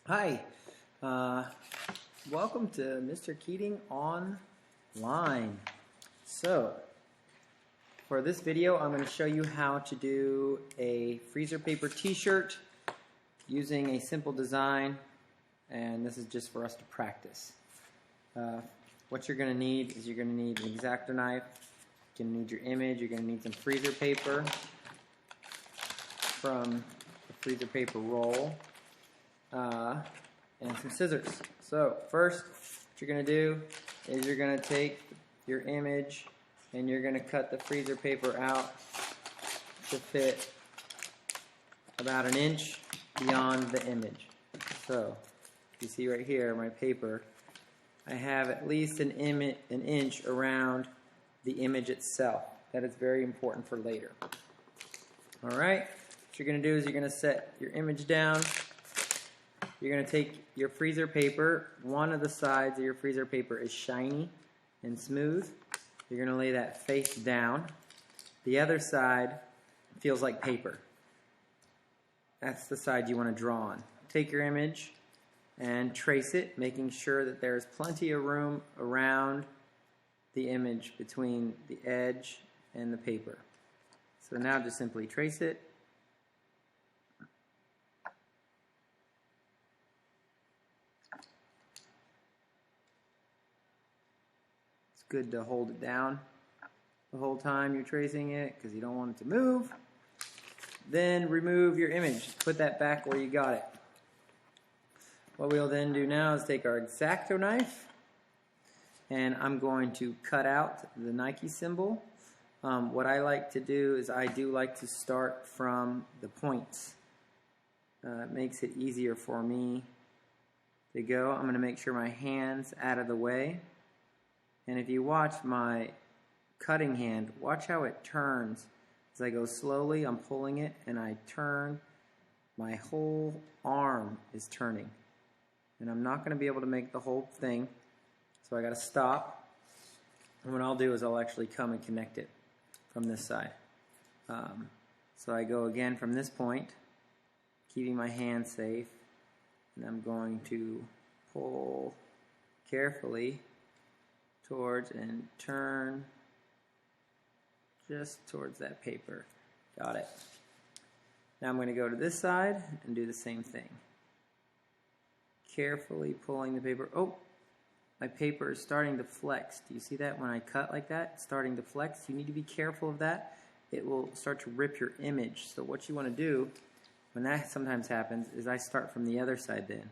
Hi, welcome to Mr. Keating Online. So, for this video, I'm going to show you how to do a freezer paper t-shirt using a simple design, and this is just for us to practice. What you're going to need is you're going to need an X-Acto knife, you're going to need your image, you're going to need some freezer paper from the freezer paper roll, and some scissors. So first, what you're going to do is you're going to take your image and you're going to cut the freezer paper out to fit about an inch beyond the image. So you see right here my paper, I have at least an inch around the image itself. That is very important for later. Alright, what you're going to do is you're going to set your image down. You're going to take your freezer paper. One of the sides of your freezer paper is shiny and smooth. You're going to lay that face down. The other side feels like paper. That's the side you want to draw on. Take your image and trace it, making sure that there's plenty of room around the image between the edge and the paper. So now just simply trace it. It's good to hold it down the whole time you're tracing it because you don't want it to move. Then remove your image. Put that back where you got it. What we'll then do now is take our X-Acto knife, and I'm going to cut out the Nike symbol. What I like to do is I do like to start from the points. It makes it easier for me to go. I'm going to make sure my hand's out of the way. And if you watch my cutting hand, watch how it turns. As I go slowly, I'm pulling it and I turn. My whole arm is turning. And I'm not going to be able to make the whole thing. So I got to stop. And what I'll do is I'll actually come and connect it from this side. So I go again from this point, keeping my hand safe. And I'm going to pull carefully towards and turn just towards that paper. Got it. Now I'm going to go to this side and do the same thing. Carefully pulling the paper. Oh, my paper is starting to flex. Do you see that when I cut like that? It's starting to flex. You need to be careful of that. It will start to rip your image. So what you want to do when that sometimes happens is I start from the other side then.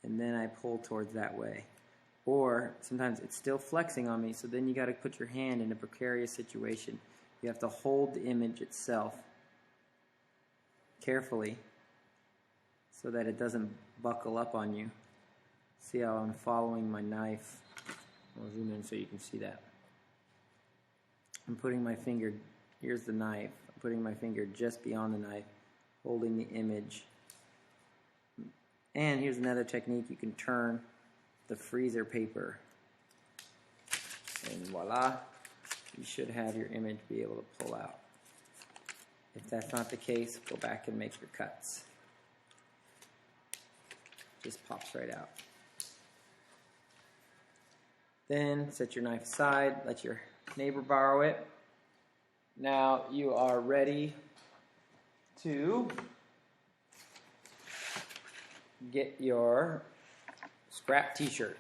And then I pull towards that way. Or sometimes it's still flexing on me, so then you got to put your hand in a precarious situation. You have to hold the image itself carefully so that it doesn't buckle up on you. See how I'm following my knife? I'll zoom in so you can see that. I'm putting my finger, here's the knife, I'm putting my finger just beyond the knife, holding the image. And here's another technique: you can turn the freezer paper, and voila, you should have your image be able to pull out. If that's not the case, go back and make your cuts. Just pops right out. Then set your knife aside, let your neighbor borrow it. Now you are ready to get your scrap t-shirt.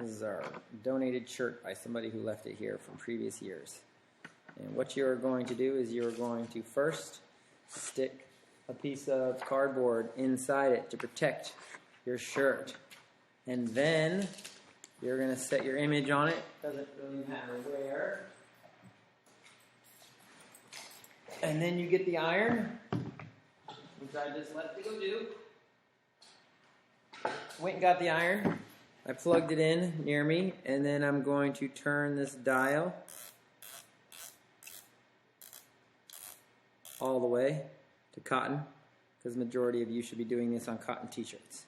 This is our donated shirt by somebody who left it here from previous years. And what you're going to do is you're going to first stick a piece of cardboard inside it to protect your shirt. And then you're going to set your image on it. Doesn't really matter where. And then you get the iron, which I just left to go do. Went and got the iron. I plugged it in near me, and then I'm going to turn this dial all the way to cotton, because the majority of you should be doing this on cotton t-shirts.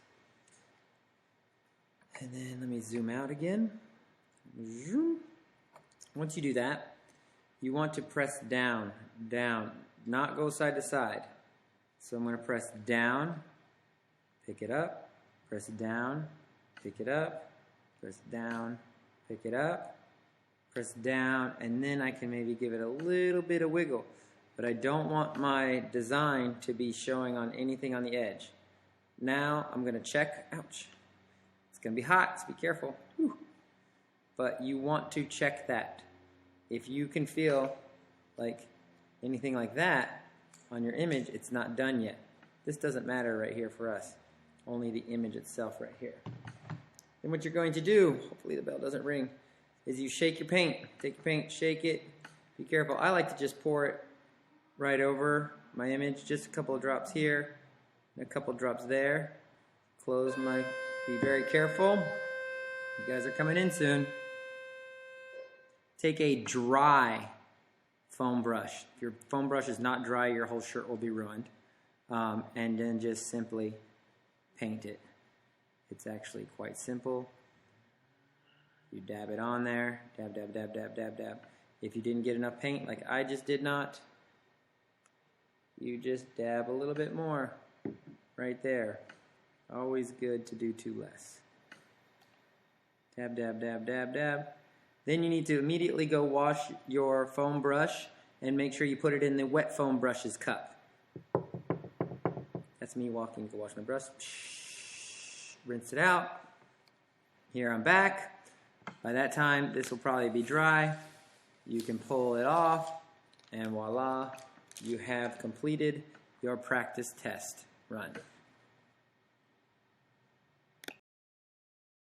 And then let me zoom out again. Once you do that, you want to press down, down, not go side to side. So I'm going to press down pick it up, press it down, pick it up, press it down, pick it up, press it down, and then I can maybe give it a little bit of wiggle. But I don't want my design to be showing on anything on the edge. Now I'm going to check, ouch, it's going to be hot, so be careful. Whew. But you want to check that. If you can feel like anything like that on your image, it's not done yet. This doesn't matter right here for us, only the image itself right here. Then what you're going to do, hopefully the bell doesn't ring, is you shake your paint. Take your paint, shake it, be careful. I like to just pour it right over my image, just a couple of drops here, and a couple of drops there. Close my, be very careful. You guys are coming in soon. Take a dry foam brush. If your foam brush is not dry, your whole shirt will be ruined. And then just simply paint it. It's actually quite simple. You dab it on there, dab, dab, dab, dab, dab, dab. If you didn't get enough paint, like I just did not, you just dab a little bit more right there. Always good to do too less. Dab, dab, dab, dab, dab. Then you need to immediately go wash your foam brush and make sure you put it in the wet foam brush's cup. That's me walking to wash my brush. Rinse it out. Here I'm back. By that time, this will probably be dry. You can pull it off, and voila, you have completed your practice test run.